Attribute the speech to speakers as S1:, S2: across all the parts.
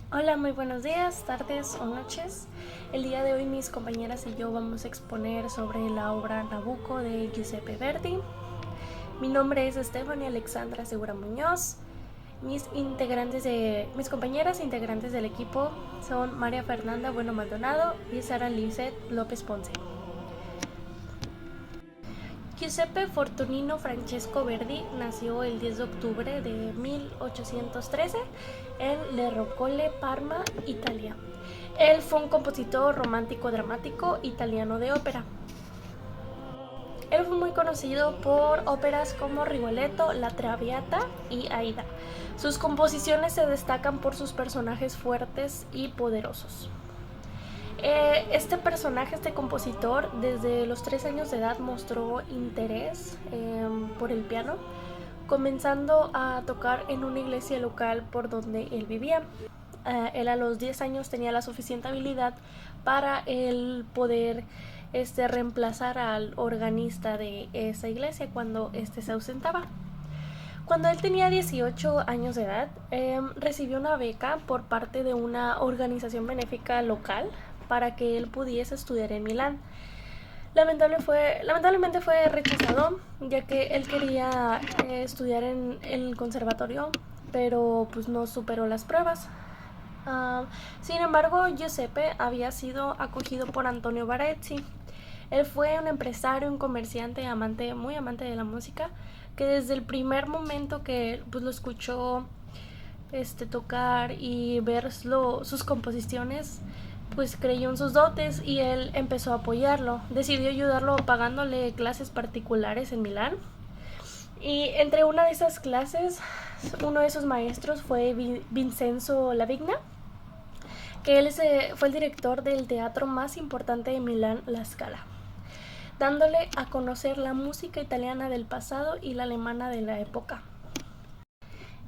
S1: Hola, muy buenos días, tardes o noches. El día de hoy mis compañeras y yo vamos a exponer sobre la obra Nabucco de Giuseppe Verdi. Mi nombre es Stephanie Alexandra Segura Muñoz. Mis compañeras integrantes del equipo son María Fernanda Bueno Maldonado y Sara Lizeth López Ponce. Giuseppe Fortunino Francesco Verdi nació el 10 de octubre de 1813 en Le Roccole, Parma, Italia. Él fue un compositor romántico dramático italiano de ópera. Él fue muy conocido por óperas como Rigoletto, La Traviata y Aida. Sus composiciones se destacan por sus personajes fuertes y poderosos. Este personaje, este compositor, desde los 3 años de edad mostró interés por el piano, comenzando a tocar en una iglesia local por donde él vivía. Él a los 10 años tenía la suficiente habilidad para él poder reemplazar al organista de esa iglesia cuando se ausentaba. Cuando él tenía 18 años de edad, recibió una beca por parte de una organización benéfica local para que él pudiese estudiar en Milán. Lamentablemente fue rechazado, ya que él quería estudiar en el conservatorio, pero pues no superó las pruebas. Sin embargo, Giuseppe había sido acogido por Antonio Barezzi. Él fue un empresario, un comerciante, muy amante de la música, que desde el primer momento que pues, lo escuchó tocar y ver sus composiciones, pues creyó en sus dotes y él empezó a apoyarlo. Decidió ayudarlo pagándole clases particulares en Milán. Y entre una de esas clases, uno de esos maestros fue Vincenzo Lavigna, que él fue el director del teatro más importante de Milán, La Scala, dándole a conocer la música italiana del pasado y la alemana de la época.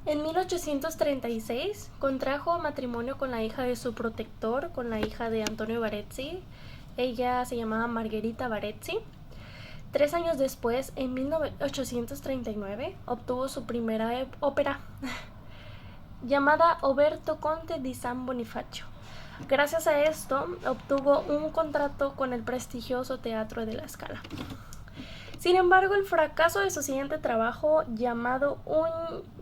S1: En 1836 contrajo matrimonio con la hija de su protector, con la hija de Antonio Barezzi. Ella se llamaba Margherita Barezzi. 3 años después, en 1839, obtuvo su primera ópera, llamada Oberto Conte di San Bonifacio. Gracias a esto, obtuvo un contrato con el prestigioso Teatro de la Scala. Sin embargo, el fracaso de su siguiente trabajo, llamado Un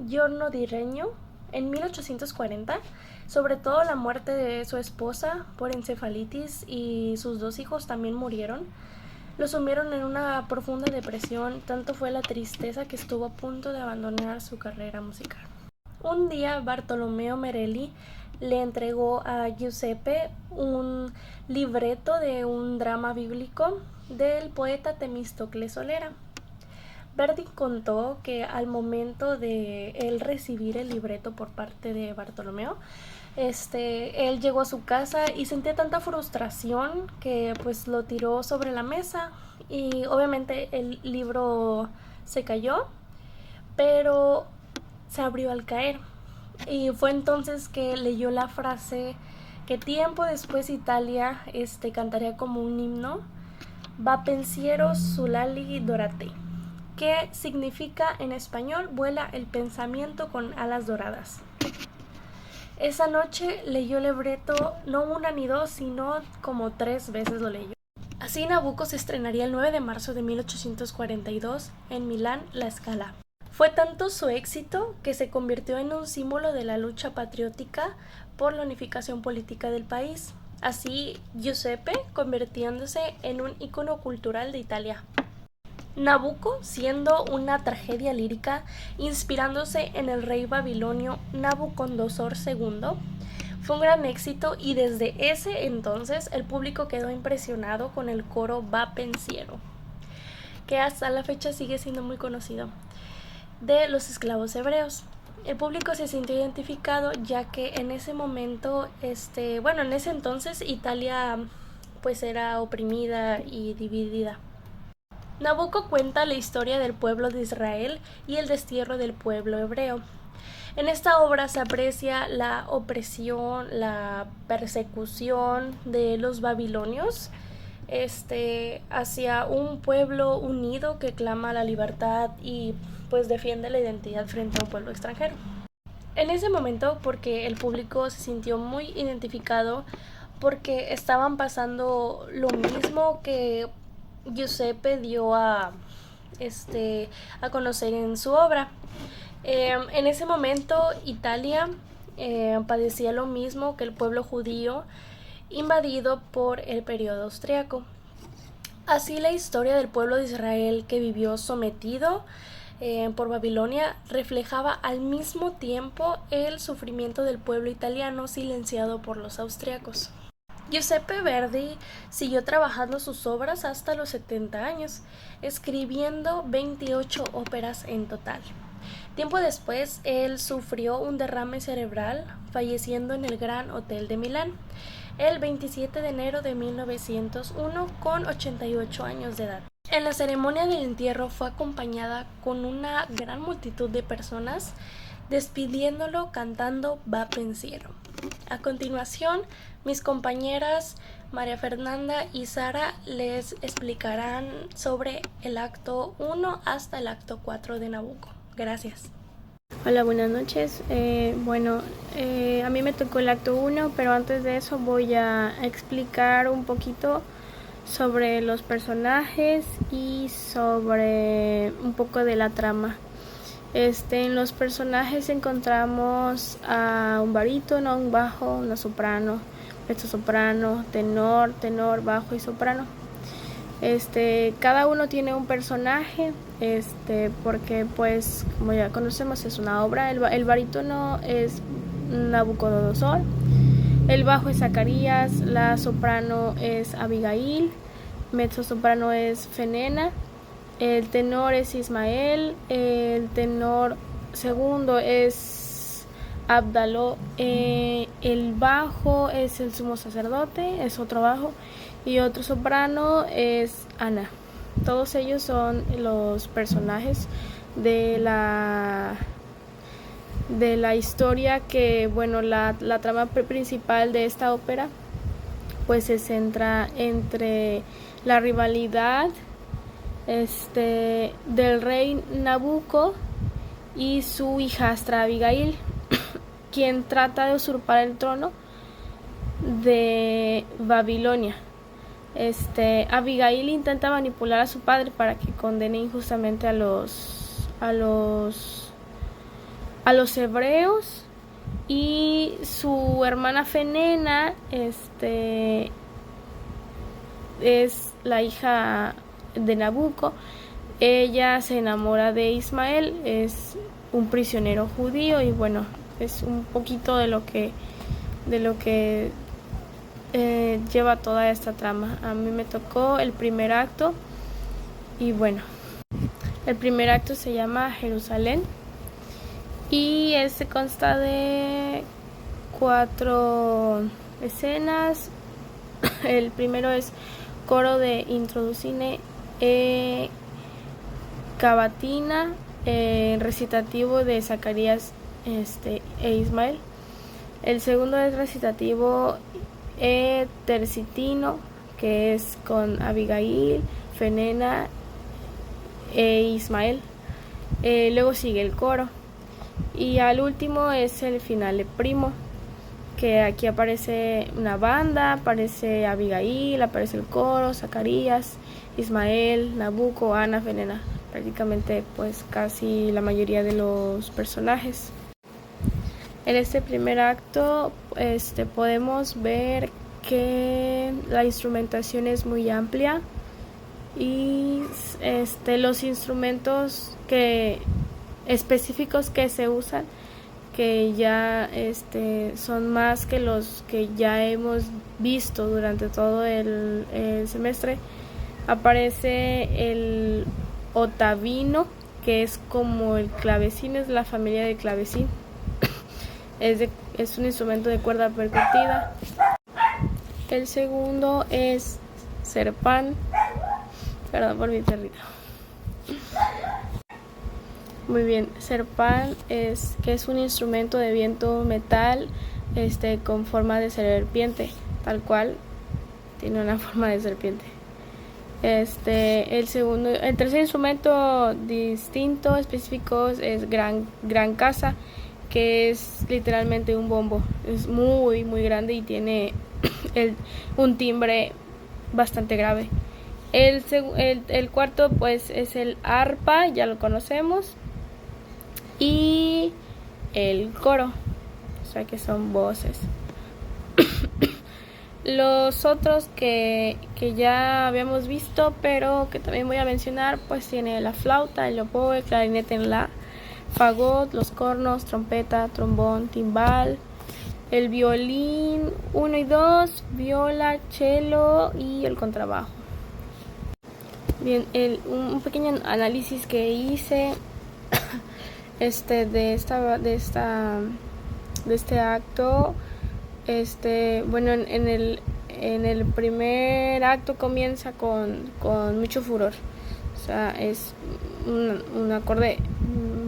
S1: giorno di regno, en 1840, sobre todo la muerte de su esposa por encefalitis y sus 2 hijos también murieron, lo sumieron en una profunda depresión, tanto fue la tristeza que estuvo a punto de abandonar su carrera musical. Un día Bartolomeo Merelli le entregó a Giuseppe un libreto de un drama bíblico del poeta Temístocles Solera. Verdi contó que al momento de él recibir el libreto por parte de Bartolomeo, él llegó a su casa y sentía tanta frustración que pues lo tiró sobre la mesa y obviamente el libro se cayó, pero se abrió al caer. Y fue entonces que leyó la frase que tiempo después Italia cantaría como un himno, Va pensiero sull'ali dorate, que significa en español vuela el pensamiento con alas doradas. Esa noche leyó el libreto no una ni dos, sino como 3 veces lo leyó. Así Nabucco se estrenaría el 9 de marzo de 1842 en Milán, La Scala. Fue tanto su éxito que se convirtió en un símbolo de la lucha patriótica por la unificación política del país. Así, Giuseppe convirtiéndose en un ícono cultural de Italia. Nabucco siendo una tragedia lírica inspirándose en el rey babilonio Nabucodonosor II, fue un gran éxito y desde ese entonces el público quedó impresionado con el coro Va pensiero, que hasta la fecha sigue siendo muy conocido, de los esclavos hebreos. El público se sintió identificado ya que en ese momento, en ese entonces Italia pues era oprimida y dividida. Nabucco cuenta la historia del pueblo de Israel y el destierro del pueblo hebreo. En esta obra se aprecia la opresión, la persecución de los babilonios hacia un pueblo unido que clama la libertad y pues defiende la identidad frente a un pueblo extranjero. En ese momento, porque el público se sintió muy identificado, porque estaban pasando lo mismo que Giuseppe dio a conocer en su obra. En ese momento Italia padecía lo mismo que el pueblo judío invadido por el periodo austriaco. Así la historia del pueblo de Israel que vivió sometido por Babilonia reflejaba al mismo tiempo el sufrimiento del pueblo italiano silenciado por los austriacos. Giuseppe Verdi siguió trabajando sus obras hasta los 70 años, escribiendo 28 óperas en total. Tiempo después, él sufrió un derrame cerebral, falleciendo en el Gran Hotel de Milán el 27 de enero de 1901 con 88 años de edad. En la ceremonia del entierro fue acompañada con una gran multitud de personas despidiéndolo cantando Va pensiero. A continuación, mis compañeras María Fernanda y Sara les explicarán sobre el acto 1 hasta el acto 4 de Nabucco. Gracias.
S2: Hola, buenas noches. A mí me tocó el acto 1, pero antes de eso voy a explicar un poquito sobre los personajes y sobre un poco de la trama. En los personajes encontramos a un barítono, un bajo, una soprano, mezzosoprano, tenor, bajo y soprano. Cada uno tiene un personaje, porque pues como ya conocemos es una obra. El barítono es Nabucodonosor, el bajo es Zacarías, la soprano es Abigail, mezzosoprano es Fenena, el tenor es Ismael, el tenor segundo es Abdaló, el bajo es el sumo sacerdote, es otro bajo, y otro soprano es Ana. Todos ellos son los personajes de la historia que, bueno, la trama principal de esta ópera pues se centra entre la rivalidad del rey Nabucco y su hijastra Abigail, quien trata de usurpar el trono de Babilonia. Abigail intenta manipular a su padre para que condene injustamente a los hebreos, y su hermana Fenena es la hija de Nabucco. Ella se enamora de Ismael, es un prisionero judío, y bueno, es un poquito de lo que lleva toda esta trama. A mí me tocó el primer acto, y bueno, el primer acto se llama Jerusalén, y consta de 4 escenas. El primero es coro de Introducine Cavatina, recitativo de Zacarías e Ismael. El segundo es recitativo tercitino, que es con Abigail, Fenena e Ismael. Luego sigue el coro, y al último es el finale primo, que aquí aparece una banda, aparece Abigail, aparece el coro, Zacarías, Ismael, Nabucco, Ana, Fenena, prácticamente pues casi la mayoría de los personajes. En este primer acto podemos ver que la instrumentación es muy amplia, y los instrumentos específicos que se usan, que ya son más que los que ya hemos visto durante todo el semestre. Aparece el otavino, que es como el clavecín, es la familia del clavecín. Es un instrumento de cuerda percutida. El segundo es serpán. Perdón por mi perrito. Muy bien, serpán que es un instrumento de viento metal con forma de serpiente, tal cual tiene una forma de serpiente. El tercer instrumento distinto, específico, es gran casa, que es literalmente un bombo. Es muy muy grande y tiene un timbre bastante grave. El cuarto pues es el arpa, ya lo conocemos, y el coro, o sea que son voces. Los otros que ya habíamos visto, pero que también voy a mencionar, pues tiene la flauta, el oboe, clarinete en la, fagot, los cornos, trompeta, trombón, timbal, el violín 1 y 2, viola, cello y el contrabajo. Bien, un pequeño análisis que hice de este acto. Bueno, en el primer acto comienza con mucho furor. O sea, es un acorde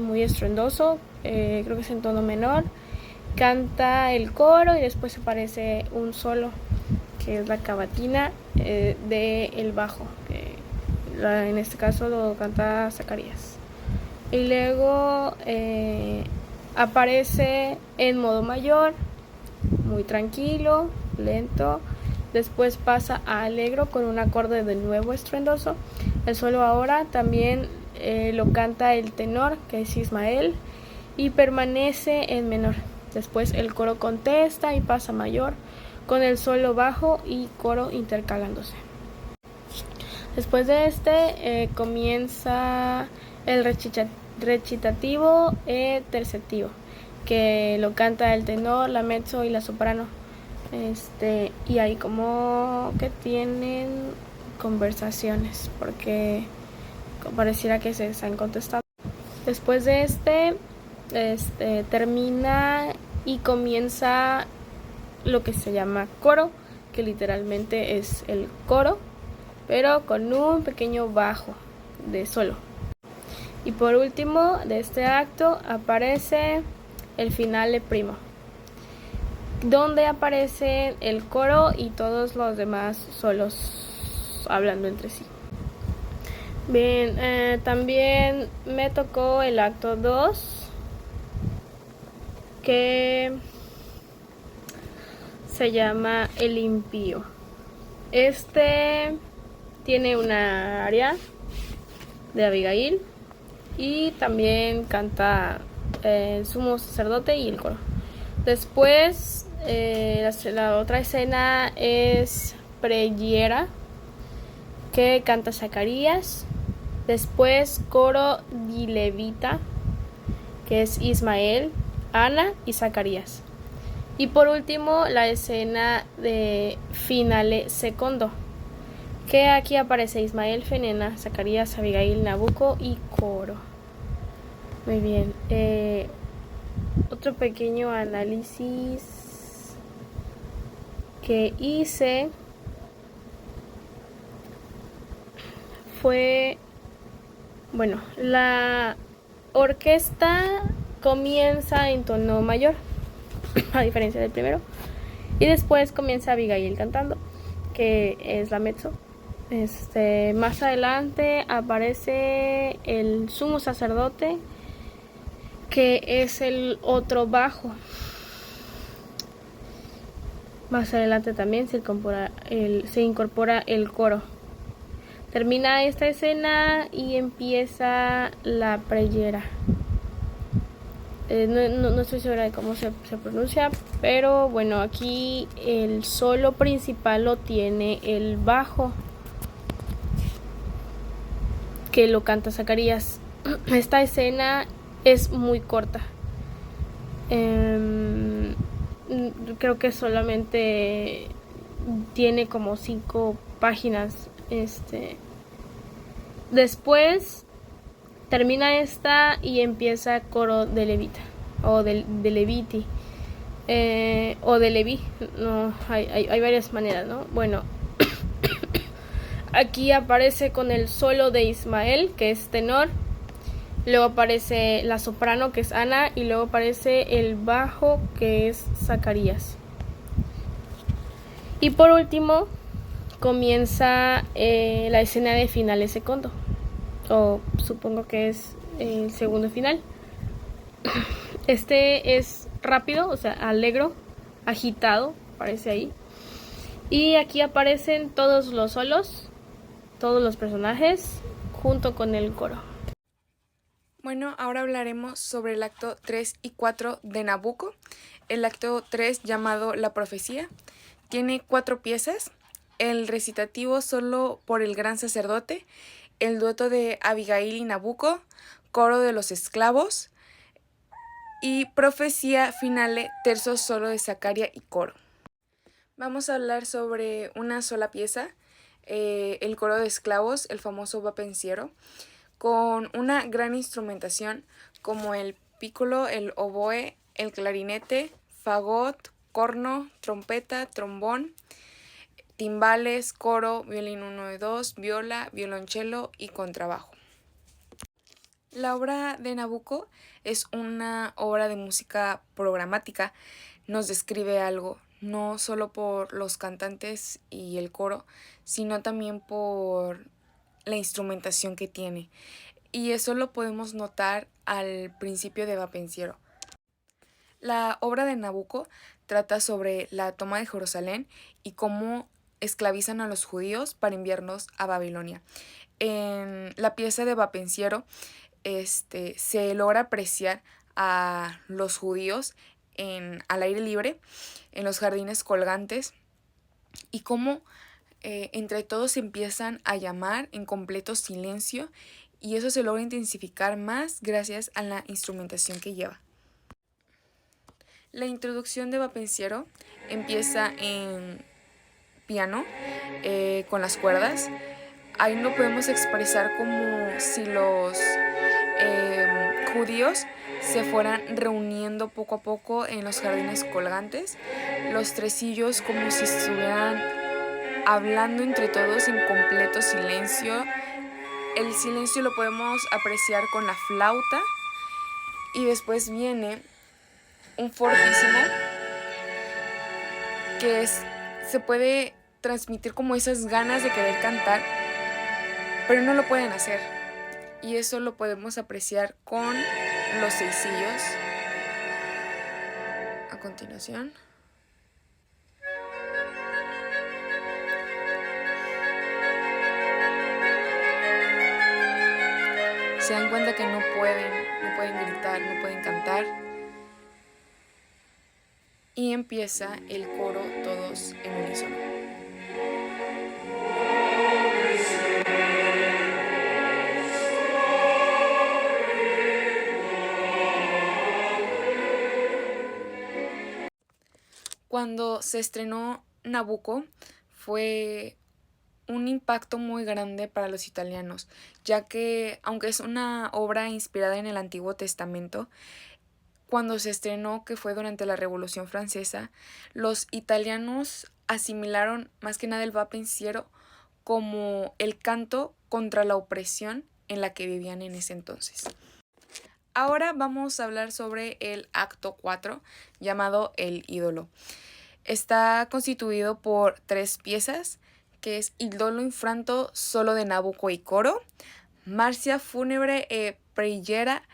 S2: muy estruendoso, creo que es en tono menor. Canta el coro y después aparece un solo, que es la cavatina del bajo, que en este caso lo canta Zacarías. Y luego aparece en modo mayor, muy tranquilo, lento. Después pasa a alegro con un acorde de nuevo estruendoso. El solo ahora también lo canta el tenor, que es Ismael, y permanece en menor. Después el coro contesta y pasa a mayor, con el solo bajo y coro intercalándose. Después de comienza el recitativo tercetivo, que lo canta el tenor, la mezzo y la soprano. Y ahí como que tienen conversaciones, porque pareciera que se están contestando. Después de termina y comienza lo que se llama coro, que literalmente es el coro, pero con un pequeño bajo de solo. Y por último de este acto aparece el finale primo, donde aparece el coro y todos los demás solos hablando entre sí. Bien, también me tocó el acto 2, que se llama El impío. Tiene una aria de Abigail y también canta el sumo sacerdote y el coro. Después la otra escena es Preghiera, que canta Zacarías. Después coro di Levita, que es Ismael, Ana y Zacarías. Y por último la escena de finale secondo, que aquí aparece Ismael, Fenena, Zacarías, Abigail, Nabucco y coro. Muy bien. Otro pequeño análisis que hice fue, bueno, la orquesta comienza en tono mayor, a diferencia del primero, y después comienza Abigail cantando, que es la mezzo. Más adelante aparece el sumo sacerdote, que es el otro bajo. Más adelante también se incorpora el coro. Termina esta escena y empieza la preghiera. No estoy segura de cómo se pronuncia, pero bueno, aquí el solo principal lo tiene el bajo, que lo canta Zacarías. Esta escena es muy corta. Creo que solamente tiene como 5 páginas. Después termina esta y empieza coro de Levita, o de Leviti, o de Leví. No, hay varias maneras, ¿no? Bueno, aquí aparece con el solo de Ismael, que es tenor. Luego aparece la soprano, que es Ana, y luego aparece el bajo, que es Zacarías. Y por último comienza la escena de finale secondo, o supongo que es el segundo final. Este es rápido, o sea, alegro, agitado, aparece ahí. Y aquí aparecen todos los solos, todos los personajes, junto con el coro.
S3: Bueno, ahora hablaremos sobre el acto 3 y 4 de Nabucco. El acto 3, llamado La Profecía, tiene 4 piezas: el recitativo solo por el gran sacerdote, el dueto de Abigail y Nabucco, coro de los esclavos y profecía finale, terzo solo de Zacaria y coro. Vamos a hablar sobre una sola pieza, el coro de esclavos, el famoso Va Pensiero, con una gran instrumentación como el pícolo, el oboe, el clarinete, fagot, corno, trompeta, trombón, timbales, coro, violín 1 y 2, viola, violonchelo y contrabajo. La obra de Nabucco es una obra de música programática. Nos describe algo, no solo por los cantantes y el coro, sino también por la instrumentación que tiene. Y eso lo podemos notar al principio de Va Pensiero. La obra de Nabucco trata sobre la toma de Jerusalén y cómo esclavizan a los judíos para enviarnos a Babilonia. En la pieza de Va Pensiero se logra apreciar a los judíos al aire libre, en los jardines colgantes, y cómo entre todos se empiezan a llamar en completo silencio, y eso se logra intensificar más gracias a la instrumentación que lleva. La introducción de Va Pensiero empieza en piano, con las cuerdas. Ahí lo podemos expresar como si los judíos se fueran reuniendo poco a poco en los jardines colgantes, los tresillos como si estuvieran hablando entre todos en completo silencio. El silencio lo podemos apreciar con la flauta, y después viene un fortísimo que se puede transmitir como esas ganas de querer cantar, pero no lo pueden hacer. Y eso lo podemos apreciar con los seisillos. A continuación. Se dan cuenta que no pueden gritar, no pueden cantar. Y empieza el coro todos en unísono. Cuando se estrenó Nabucco fue un impacto muy grande para los italianos, ya que aunque es una obra inspirada en el Antiguo Testamento, cuando se estrenó, que fue durante la Revolución Francesa, los italianos asimilaron más que nada el Va Pensiero como el canto contra la opresión en la que vivían en ese entonces. Ahora vamos a hablar sobre el acto 4, llamado El Ídolo. Está constituido por 3 piezas, que es Il Dolo Infranto, solo de Nabucco y coro, Marcia Fúnebre e Preghiera,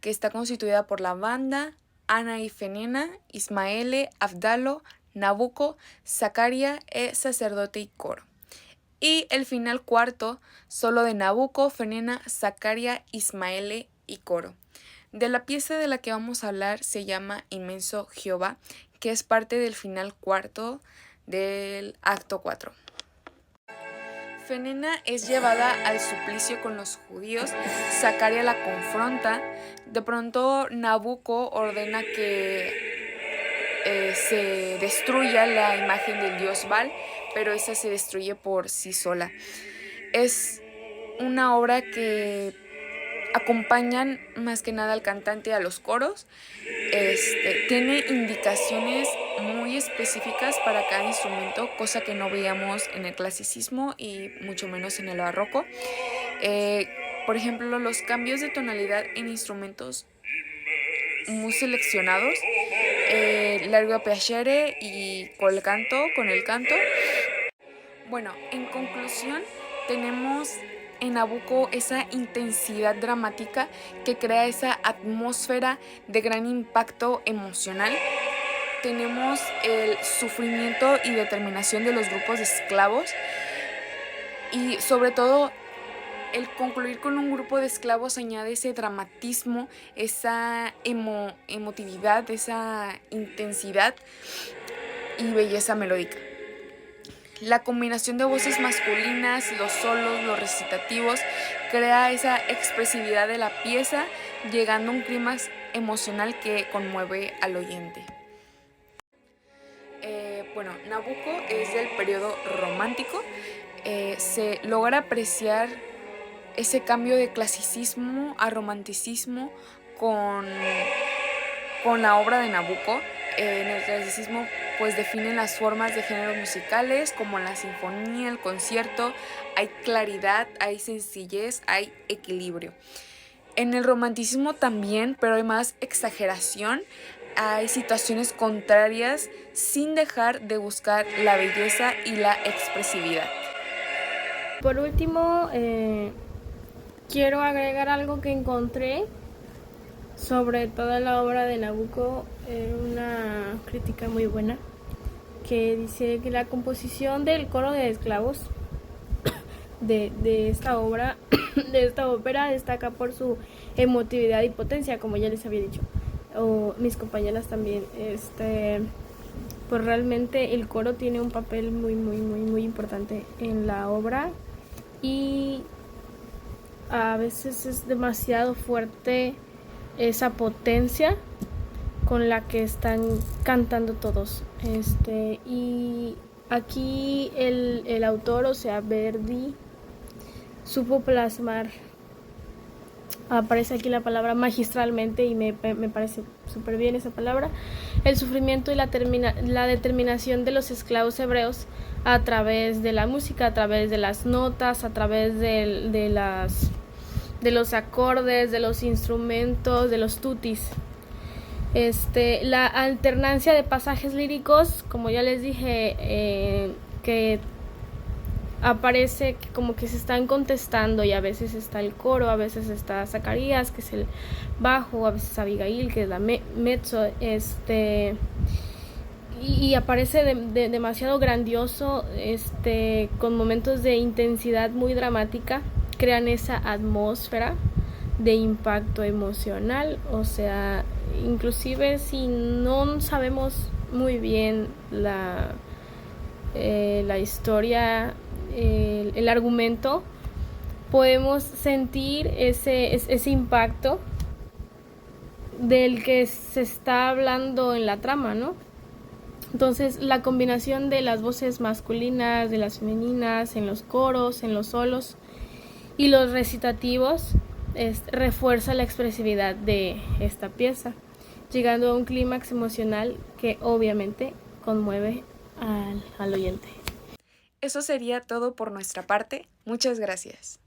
S3: que está constituida por la banda, Ana y Fenena, Ismaele, Abdalo, Nabucco, Zacaria e sacerdote y coro. Y el final cuarto, solo de Nabucco, Fenena, Zacaria, Ismaele y coro. De la pieza de la que vamos a hablar se llama Inmenso Jehová, que es parte del final cuarto del acto 4. Fenena es llevada al suplicio con los judíos, Zacaria la confronta, de pronto Nabucco ordena que se destruya la imagen del dios Baal, pero esa se destruye por sí sola. Es una obra que acompañan más que nada al cantante y a los coros. Tiene indicaciones muy específicas para cada instrumento, cosa que no veíamos en el clasicismo y mucho menos en el barroco. Por ejemplo, los cambios de tonalidad en instrumentos muy seleccionados, largo a piacere y con el canto. Bueno, en conclusión, tenemos en Nabucco esa intensidad dramática que crea esa atmósfera de gran impacto emocional. Tenemos el sufrimiento y determinación de los grupos de esclavos y sobre todo el concluir con un grupo de esclavos añade ese dramatismo, esa emotividad, esa intensidad y belleza melódica. La combinación de voces masculinas, los solos, los recitativos, crea esa expresividad de la pieza, llegando a un clímax emocional que conmueve al oyente. Nabucco es del periodo romántico. Se logra apreciar ese cambio de clasicismo a romanticismo con la obra de Nabucco. En el clasicismo pues definen las formas de géneros musicales como la sinfonía, el concierto. Hay claridad, hay sencillez, hay equilibrio. En el romanticismo también, pero hay más exageración. Hay situaciones contrarias sin dejar de buscar la belleza y la expresividad.
S2: Por último, quiero agregar algo que encontré sobre toda la obra de Nabucco, una crítica muy buena, que dice que la composición del coro de esclavos de esta obra, de esta ópera, destaca por su emotividad y potencia, como ya les había dicho, o mis compañeras también. Pues realmente el coro tiene un papel muy importante en la obra y a veces es demasiado fuerte esa potencia con la que están cantando todos. Y aquí el autor, o sea, Verdi, supo plasmar, aparece aquí la palabra magistralmente y me parece súper bien esa palabra, el sufrimiento y la determinación de los esclavos hebreos a través de la música, a través de las notas, a través de los acordes, de los instrumentos, de los tutis. La alternancia de pasajes líricos, como ya les dije, que aparece que como que se están contestando, y a veces está el coro, a veces está Zacarías, que es el bajo, a veces Abigail, que es la mezzo, y aparece demasiado grandioso, con momentos de intensidad muy dramática, crean esa atmósfera de impacto emocional. O sea, inclusive si no sabemos muy bien la historia, el argumento, podemos sentir ese impacto del que se está hablando en la trama, ¿no? Entonces, la combinación de las voces masculinas, de las femeninas, en los coros, en los solos y los recitativos, refuerza la expresividad de esta pieza, llegando a un clímax emocional que obviamente conmueve al oyente.
S3: Eso sería todo por nuestra parte. Muchas gracias.